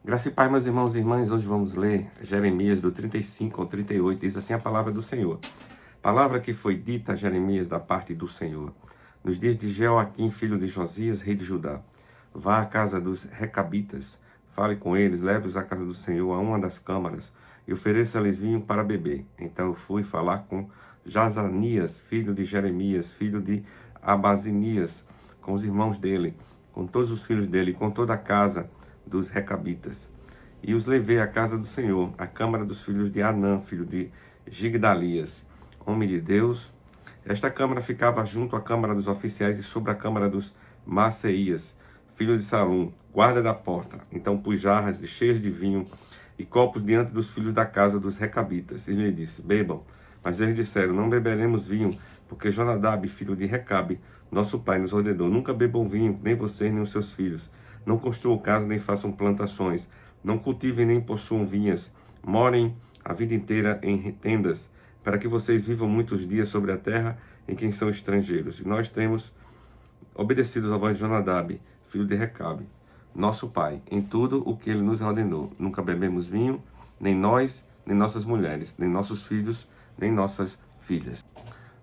Graça e paz, meus irmãos e irmãs, hoje vamos ler Jeremias do 35 ao 38, diz assim a palavra do Senhor. Palavra que foi dita a Jeremias da parte do Senhor. Nos dias de Jeoaquim, filho de Josias, rei de Judá. Vá à casa dos recabitas, fale com eles, leve-os à casa do Senhor, a uma das câmaras, e ofereça-lhes vinho para beber. Então eu fui falar com Jazanias, filho de Jeremias, filho de Abazinias, com os irmãos dele, com todos os filhos dele, com toda a casa dos recabitas. E os levei à casa do Senhor, à câmara dos filhos de Anã, filho de Gigdalias, homem de Deus. Esta câmara ficava junto à câmara dos oficiais e sobre a câmara dos Maceias, filho de Salum, guarda da porta. Então pus jarras cheias de vinho e copos diante dos filhos da casa dos recabitas. E lhe disse, bebam. Mas eles disseram, não beberemos vinho, porque Jonadab, filho de Recabe, nosso pai, nos ordenou, nunca bebam vinho, nem vocês, nem os seus filhos. Não construam casa, nem façam plantações. Não cultivem, nem possuam vinhas. Morem a vida inteira em tendas, para que vocês vivam muitos dias sobre a terra em quem são estrangeiros. E nós temos obedecido à voz de Jonadab, filho de Recabe, nosso pai, em tudo o que ele nos ordenou. Nunca bebemos vinho, nem nós, nem nossas mulheres, nem nossos filhos, nem nossas filhas.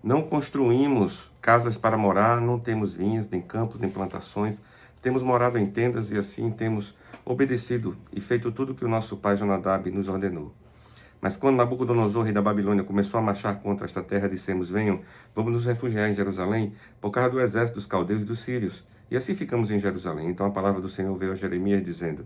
Não construímos casas para morar, não temos vinhas, nem campos, nem plantações. Temos morado em tendas e assim temos obedecido e feito tudo o que o nosso pai Jonadab nos ordenou. Mas quando Nabucodonosor, rei da Babilônia, começou a marchar contra esta terra, dissemos, venham, vamos nos refugiar em Jerusalém, por causa do exército dos caldeus e dos sírios. E assim ficamos em Jerusalém. Então a palavra do Senhor veio a Jeremias, dizendo,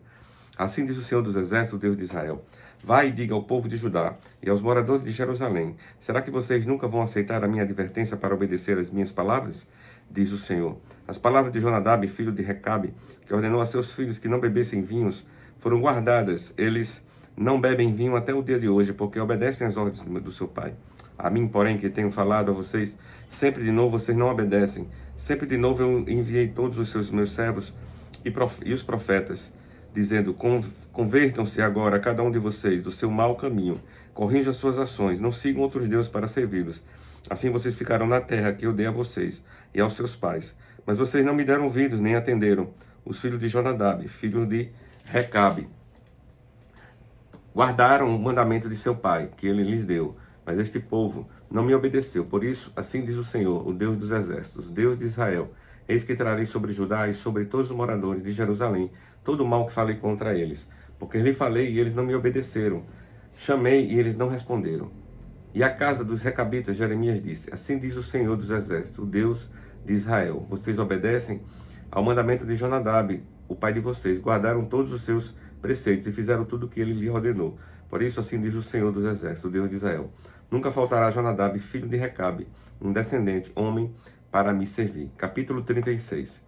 assim diz o Senhor dos exércitos, Deus de Israel, vai e diga ao povo de Judá e aos moradores de Jerusalém, será que vocês nunca vão aceitar a minha advertência para obedecer às minhas palavras? Diz o Senhor. As palavras de Jonadab, filho de Recabe, que ordenou a seus filhos que não bebessem vinhos, foram guardadas. Eles não bebem vinho até o dia de hoje, porque obedecem às ordens do seu pai. A mim, porém, que tenho falado a vocês, sempre de novo vocês não obedecem. Sempre de novo eu enviei todos os meus servos e os profetas, dizendo, convertam-se agora, cada um de vocês, do seu mau caminho, corrijam as suas ações, não sigam outros deuses para servi-los. Assim vocês ficarão na terra que eu dei a vocês e aos seus pais. Mas vocês não me deram ouvidos, nem atenderam. Os filhos de Jonadab, filho de Recabe, guardaram o mandamento de seu pai, que ele lhes deu. Mas este povo não me obedeceu. Por isso, assim diz o Senhor, o Deus dos exércitos, Deus de Israel. Eis que trarei sobre Judá e sobre todos os moradores de Jerusalém todo o mal que falei contra eles. Porque lhe falei e eles não me obedeceram. Chamei e eles não responderam. E a casa dos recabitas, Jeremias disse, assim diz o Senhor dos exércitos, o Deus de Israel. Vocês obedecem ao mandamento de Jonadab, o pai de vocês. Guardaram todos os seus preceitos e fizeram tudo o que ele lhe ordenou. Por isso, assim diz o Senhor dos exércitos, o Deus de Israel. Nunca faltará Jonadab, filho de Recabe, um descendente, homem, para me servir. Capítulo 36.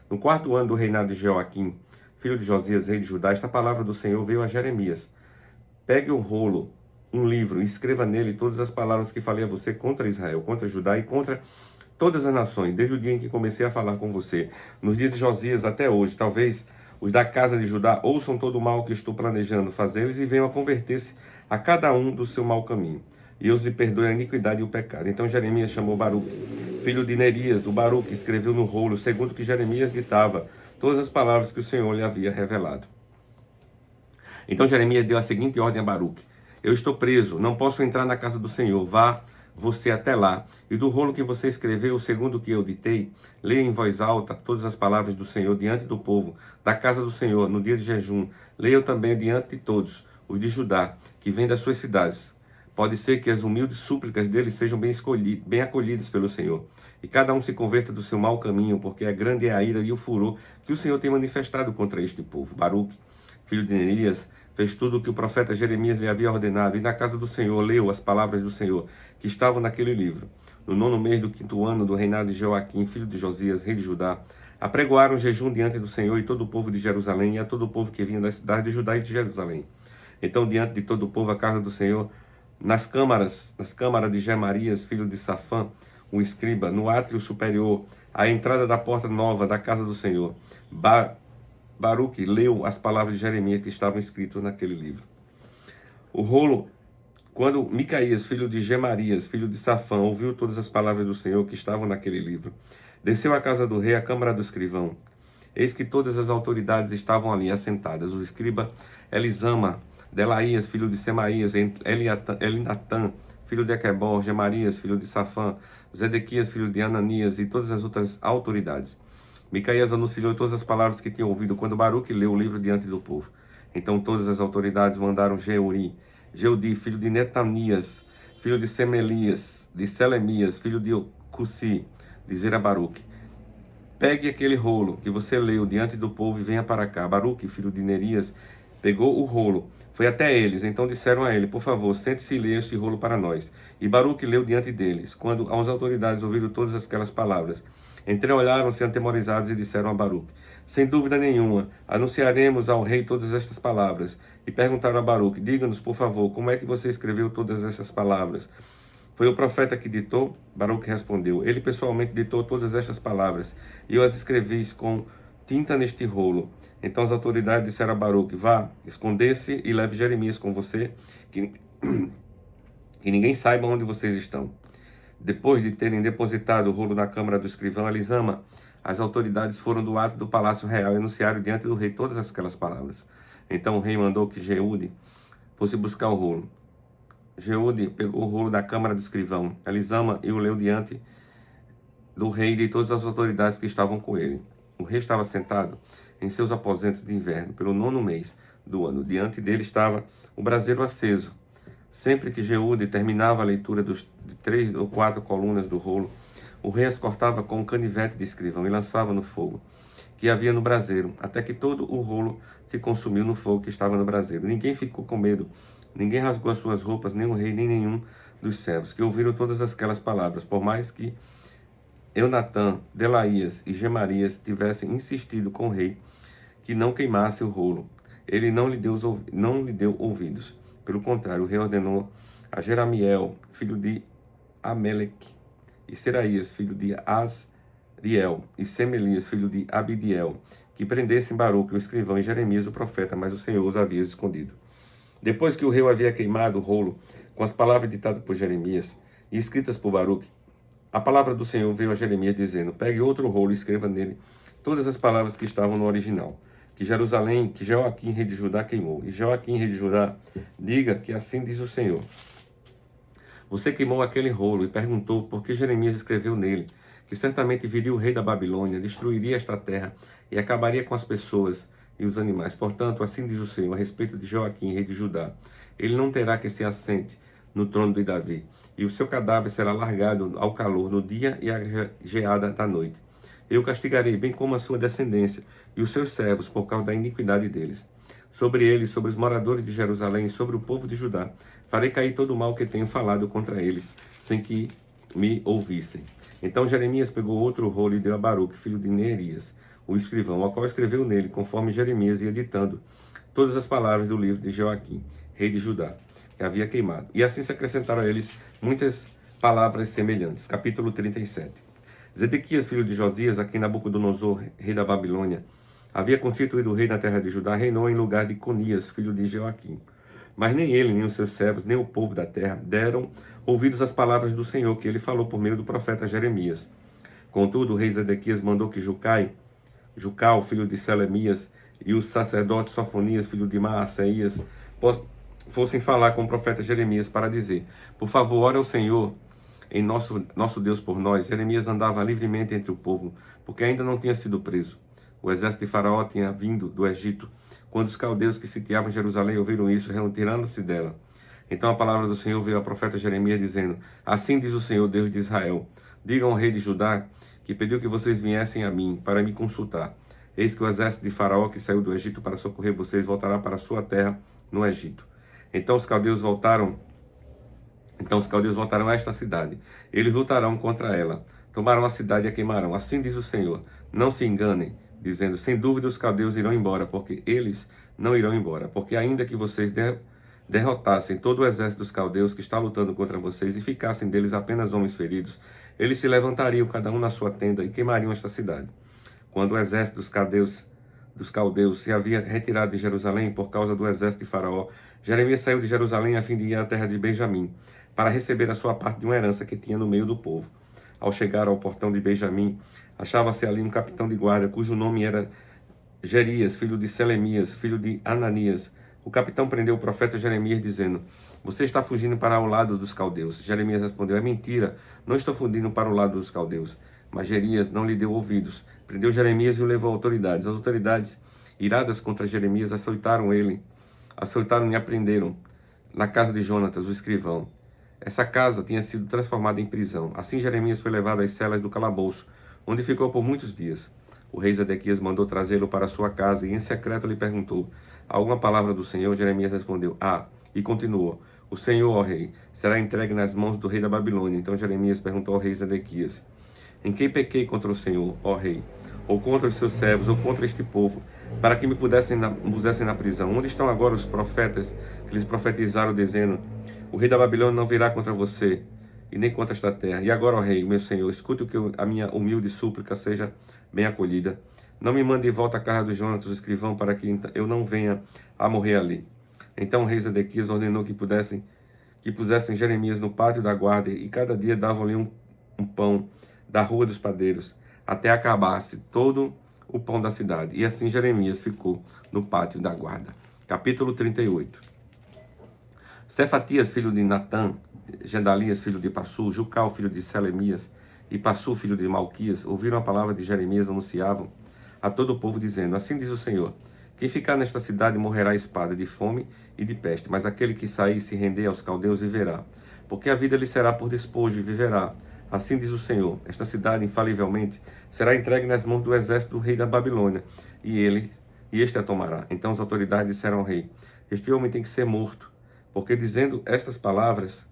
No quarto ano do reinado de Jeoaquim, filho de Josias, rei de Judá, esta palavra do Senhor veio a Jeremias. Pegue um rolo, um livro, e escreva nele todas as palavras que falei a você contra Israel, contra Judá e contra todas as nações, desde o dia em que comecei a falar com você, nos dias de Josias até hoje. Talvez os da casa de Judá ouçam todo o mal que estou planejando fazer-lhes e venham a converter-se a cada um do seu mau caminho. E eu lhe perdoe a iniquidade e o pecado. Então Jeremias chamou Baruque, filho de Nerias. O Baruque escreveu no rolo, segundo o que Jeremias ditava, todas as palavras que o Senhor lhe havia revelado. Então Jeremias deu a seguinte ordem a Baruque: eu estou preso, não posso entrar na casa do Senhor. Vá você até lá, e do rolo que você escreveu, segundo o que eu ditei, leia em voz alta todas as palavras do Senhor diante do povo, da casa do Senhor, no dia de jejum. Leia também diante de todos, os de Judá, que vêm das suas cidades. Pode ser que as humildes súplicas deles sejam bem acolhidas pelo Senhor, e cada um se converta do seu mau caminho, porque é grande a ira e o furor que o Senhor tem manifestado contra este povo. Baruque, filho de Nerias, fez tudo o que o profeta Jeremias lhe havia ordenado, e na casa do Senhor leu as palavras do Senhor, que estavam naquele livro. No 9º mês do 5º ano do reinado de Jeoaquim, filho de Josias, rei de Judá, apregoaram jejum diante do Senhor e todo o povo de Jerusalém, e a todo o povo que vinha das cidades de Judá e de Jerusalém. Então, diante de todo o povo, a casa do Senhor, nas câmaras de Gemarias, filho de Safã, o escriba, no átrio superior, à entrada da porta nova da casa do Senhor, Baruque leu as palavras de Jeremias que estavam escritas naquele livro. O rolo, quando Micaías, filho de Gemarias, filho de Safã, ouviu todas as palavras do Senhor que estavam naquele livro, desceu à casa do rei, à câmara do escrivão. Eis que todas as autoridades estavam ali assentadas. O escriba Elisama, Delaías, filho de Semaías, Elinatã, filho de Equebor, Gemarias, filho de Safã, Zedequias, filho de Ananias, e todas as outras autoridades. Micaías anunciou todas as palavras que tinham ouvido quando Baruque leu o livro diante do povo. Então todas as autoridades mandaram Jeudi, filho de Netanias, filho de Semelias, de Selemias, filho de Cussi, dizer a Baruque: pegue aquele rolo que você leu diante do povo e venha para cá. Baruque, filho de Nerias, pegou o rolo, foi até eles. Então disseram a ele: por favor, sente-se e leia este rolo para nós. E Baruque leu diante deles. Quando as autoridades ouviram todas aquelas palavras, entreolharam-se atemorizados e disseram a Baruque: sem dúvida nenhuma, anunciaremos ao rei todas estas palavras. E perguntaram a Baruque: diga-nos, por favor, como é que você escreveu todas estas palavras? Foi o profeta que ditou? Baruque respondeu: ele pessoalmente ditou todas estas palavras, e eu as escrevi com tinta neste rolo. Então as autoridades disseram a Baruque: vá, esconder-se e leve Jeremias com você, que ninguém saiba onde vocês estão. Depois de terem depositado o rolo na câmara do escrivão Elisama, as autoridades foram do ato do palácio real e anunciaram diante do rei todas aquelas palavras. Então o rei mandou que Jeude fosse buscar o rolo. Jeude pegou o rolo da câmara do escrivão Elisama e o leu diante do rei e de todas as autoridades que estavam com ele. O rei estava sentado em seus aposentos de inverno, pelo 9º mês do ano. Diante dele estava o braseiro aceso. Sempre que Jeude terminava a leitura de 3 ou 4 colunas do rolo, o rei as cortava com um canivete de escrivão e lançava no fogo que havia no braseiro, até que todo o rolo se consumiu no fogo que estava no braseiro. Ninguém ficou com medo, ninguém rasgou as suas roupas, nem o rei, nem nenhum dos servos, que ouviram todas aquelas palavras, por mais que Eunatã, Delaías e Gemarias tivessem insistido com o rei que não queimasse o rolo. Ele não lhe deu ouvidos. Pelo contrário, o rei ordenou a Jeramiel, filho de Ameleque, e Seraías, filho de Asriel, e Semelias, filho de Abidiel, que prendessem Baruque, o escrivão, e Jeremias, o profeta, mas o Senhor os havia escondido. Depois que o rei havia queimado o rolo com as palavras ditadas por Jeremias e escritas por Baruque, a palavra do Senhor veio a Jeremias dizendo: pegue outro rolo e escreva nele todas as palavras que estavam no original, que Joaquim, rei de Judá, queimou. E Joaquim, rei de Judá, diga que assim diz o Senhor: você queimou aquele rolo e perguntou por que Jeremias escreveu nele, que certamente viria o rei da Babilônia, destruiria esta terra e acabaria com as pessoas e os animais. Portanto, assim diz o Senhor a respeito de Joaquim, rei de Judá: ele não terá que se assente no trono de Davi, e o seu cadáver será largado ao calor no dia e à geada da noite. Eu castigarei, bem como a sua descendência e os seus servos, por causa da iniquidade deles. Sobre eles, sobre os moradores de Jerusalém, sobre o povo de Judá, farei cair todo o mal que tenho falado contra eles, sem que me ouvissem. Então Jeremias pegou outro rolo e deu a Baruque, filho de Nerias, o escrivão, ao qual escreveu nele, conforme Jeremias ia ditando todas as palavras do livro de Joaquim, rei de Judá, que havia queimado. E assim se acrescentaram a eles muitas palavras semelhantes. Capítulo 37. Zedequias, filho de Josias, a quem Nabucodonosor, rei da Babilônia, havia constituído rei na terra de Judá, reinou em lugar de Conias, filho de Joaquim. Mas nem ele, nem os seus servos, nem o povo da terra deram ouvidos às palavras do Senhor, que ele falou por meio do profeta Jeremias. Contudo, o rei Zedequias mandou que Jucal, filho de Selemias, e o sacerdote Sofonias, filho de Maaseias, fossem falar com o profeta Jeremias para dizer: por favor, ore ao Senhor em nosso Deus por nós. Jeremias andava livremente entre o povo, porque ainda não tinha sido preso. O exército de Faraó tinha vindo do Egito. Quando os caldeus que sitiavam Jerusalém ouviram isso, retirando-se dela. Então a palavra do Senhor veio ao profeta Jeremias, dizendo: assim diz o Senhor, Deus de Israel: digam ao rei de Judá que pediu que vocês viessem a mim para me consultar. Eis que o exército de Faraó, que saiu do Egito para socorrer vocês, voltará para a sua terra no Egito. Então os caldeus voltaram a esta cidade. Eles lutarão contra ela. Tomarão a cidade e a queimarão. Assim diz o Senhor: não se enganem, dizendo: sem dúvida os caldeus irão embora, porque eles não irão embora. Porque ainda que vocês derrotassem todo o exército dos caldeus que está lutando contra vocês e ficassem deles apenas homens feridos, eles se levantariam cada um na sua tenda e queimariam esta cidade. Quando o exército dos caldeus se havia retirado de Jerusalém por causa do exército de Faraó, Jeremias saiu de Jerusalém a fim de ir à terra de Benjamim, para receber a sua parte de uma herança que tinha no meio do povo. Ao chegar ao portão de Benjamim, achava-se ali um capitão de guarda, cujo nome era Jerias, filho de Selemias, filho de Ananias. O capitão prendeu o profeta Jeremias, dizendo: Você está fugindo para o lado dos caldeus. Jeremias respondeu: É mentira, não estou fugindo para o lado dos caldeus. Mas Jerias não lhe deu ouvidos. Prendeu Jeremias e o levou a autoridades. As autoridades, iradas contra Jeremias, açoitaram e aprenderam na casa de Jonatas, o escrivão. Essa casa tinha sido transformada em prisão. Assim Jeremias foi levado às celas do calabouço, onde ficou por muitos dias. O rei Zedequias mandou trazê-lo para sua casa e em secreto lhe perguntou: Há alguma palavra do Senhor? Jeremias respondeu: e continuou: O Senhor, ó rei, será entregue nas mãos do rei da Babilônia. Então Jeremias perguntou ao rei Zedequias: Em quem pequei contra o Senhor, ó rei? Ou contra os seus servos, ou contra este povo, para que me pusessem na prisão? Onde estão agora os profetas que lhes profetizaram, dizendo: O rei da Babilônia não virá contra você, e nem contra esta terra. E agora, ó rei, meu senhor, escute o que a minha humilde súplica seja bem acolhida. Não me mande de volta a casa do Jonatas, o escrivão, para que eu não venha a morrer ali. Então o rei Zedequias ordenou que pusessem Jeremias no pátio da guarda, e cada dia davam-lhe um pão da rua dos padeiros, até acabar-se todo o pão da cidade. E assim Jeremias ficou no pátio da guarda. Capítulo 38. Cefatias, filho de Natã, Gedalias, filho de Passu, Jucal, filho de Selemias, e Passu, filho de Malquias, ouviram a palavra de Jeremias, anunciavam a todo o povo, dizendo: Assim diz o Senhor: Quem ficar nesta cidade morrerá à espada, de fome e de peste, mas aquele que sair e se render aos caldeus viverá, porque a vida lhe será por despojo e viverá. Assim diz o Senhor: Esta cidade, infalivelmente, será entregue nas mãos do exército do rei da Babilônia, e este a tomará. Então as autoridades disseram ao rei: Este homem tem que ser morto, porque dizendo estas palavras,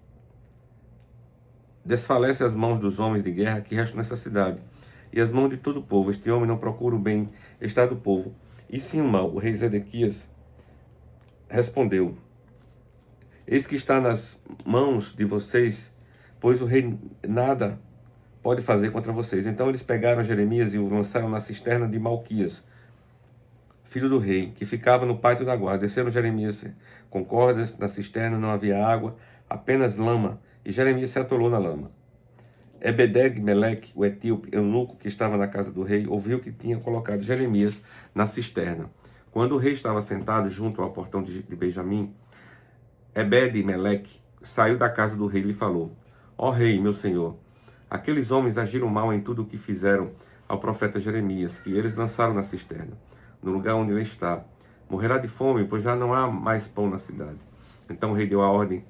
desfalece as mãos dos homens de guerra que restam nessa cidade, e as mãos de todo o povo. Este homem não procura o bem-estar do povo, e sim o mal. O rei Zedequias respondeu: Eis que está nas mãos de vocês, pois o rei nada pode fazer contra vocês. Então eles pegaram Jeremias e o lançaram na cisterna de Malquias, filho do rei, que ficava no pátio da guarda. Desceram Jeremias com cordas, na cisterna não havia água, apenas lama, e Jeremias se atolou na lama. Ebedeg-Meleque, o etíope, eunuco que estava na casa do rei, ouviu que tinha colocado Jeremias na cisterna. Quando o rei estava sentado junto ao portão de Benjamim, Ebed-Meleque saiu da casa do rei e lhe falou: Ó rei, meu senhor, aqueles homens agiram mal em tudo o que fizeram ao profeta Jeremias, que eles lançaram na cisterna, no lugar onde ele está. Morrerá de fome, pois já não há mais pão na cidade. Então o rei deu a ordem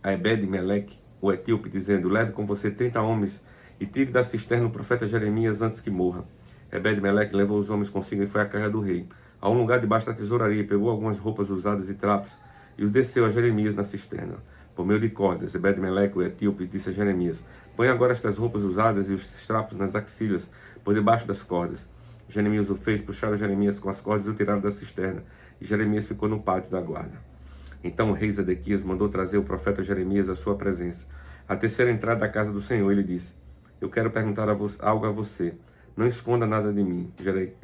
a Ebed-Meleque, o etíope, dizendo: Leve com você 30 homens e tire da cisterna o profeta Jeremias antes que morra. Ebed-Meleque levou os homens consigo e foi à casa do rei, a um lugar debaixo da tesouraria, pegou algumas roupas usadas e trapos e os desceu a Jeremias na cisterna, por meio de cordas. Ebed-Meleque, o etíope, disse a Jeremias: Põe agora estas roupas usadas e os trapos nas axilas, por debaixo das cordas. Jeremias o fez, puxaram Jeremias com as cordas e o tiraram da cisterna, e Jeremias ficou no pátio da guarda. Então o rei Zedequias mandou trazer o profeta Jeremias à sua presença, à terceira entrada da casa do Senhor. Ele disse: Eu quero perguntar algo a você. Não esconda nada de mim.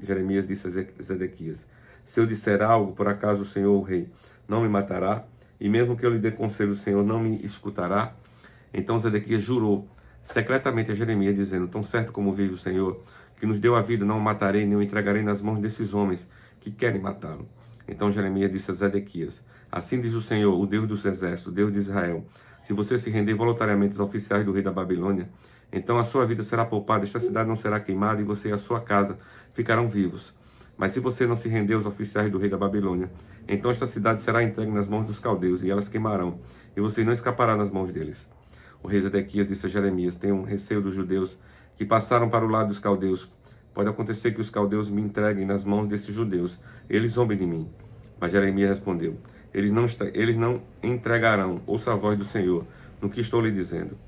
Jeremias disse a Zedequias: Se eu disser algo, por acaso o Senhor, o rei, não me matará? E mesmo que eu lhe dê conselho, o Senhor não me escutará? Então Zedequias jurou secretamente a Jeremias, dizendo: Tão certo como vive o Senhor, que nos deu a vida, não o matarei, nem o entregarei nas mãos desses homens que querem matá-lo. Então Jeremias disse a Zedequias: Assim diz o Senhor, o Deus dos exércitos, o Deus de Israel: Se você se render voluntariamente aos oficiais do rei da Babilônia, então a sua vida será poupada, esta cidade não será queimada, e você e a sua casa ficarão vivos. Mas se você não se render aos oficiais do rei da Babilônia, então esta cidade será entregue nas mãos dos caldeus, e elas queimarão, e você não escapará nas mãos deles. O rei Zedequias disse a Jeremias: Tenho um receio dos judeus que passaram para o lado dos caldeus. Pode acontecer que os caldeus me entreguem nas mãos desses judeus, eles zombem de mim. Mas Jeremias respondeu: Eles não entregarão, ouça a voz do Senhor, no que estou lhe dizendo.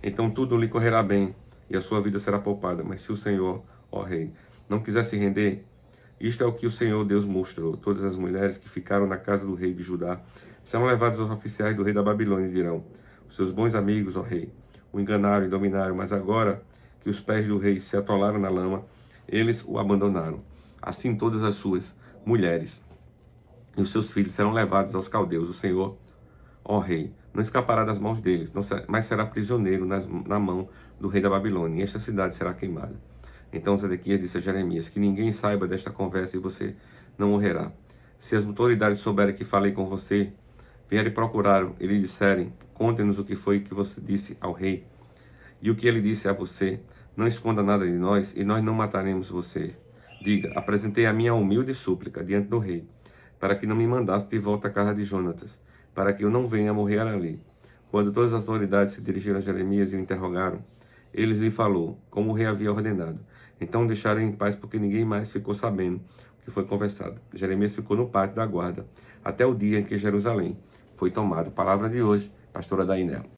Então tudo lhe correrá bem, e a sua vida será poupada. Mas se o Senhor, ó rei, não quiser se render, isto é o que o Senhor Deus mostrou: todas as mulheres que ficaram na casa do rei de Judá serão levadas aos oficiais do rei da Babilônia e dirão: Os seus bons amigos, ó rei, o enganaram e dominaram, mas agora que os pés do rei se atolaram na lama, eles o abandonaram. Assim todas as suas mulheres e os seus filhos serão levados aos caldeus. O Senhor, ó rei, não escapará das mãos deles, mas será prisioneiro na mão do rei da Babilônia, e esta cidade será queimada. Então Zedequias disse a Jeremias: que ninguém saiba desta conversa e você não morrerá. Se as autoridades souberem que falei com você, vierem procurar e lhe disserem: conte-nos o que foi que você disse ao rei e o que ele disse a você. Não esconda nada de nós e nós não mataremos você. Diga: apresentei a minha humilde súplica diante do rei, para que não me mandasse de volta à casa de Jonatas, para que eu não venha morrer ali. Quando todas as autoridades se dirigiram a Jeremias e o interrogaram, ele lhe falou, como o rei havia ordenado. Então deixaram em paz, porque ninguém mais ficou sabendo o que foi conversado. Jeremias ficou no pátio da guarda, até o dia em que Jerusalém foi tomado. Palavra de hoje, pastora Dainel.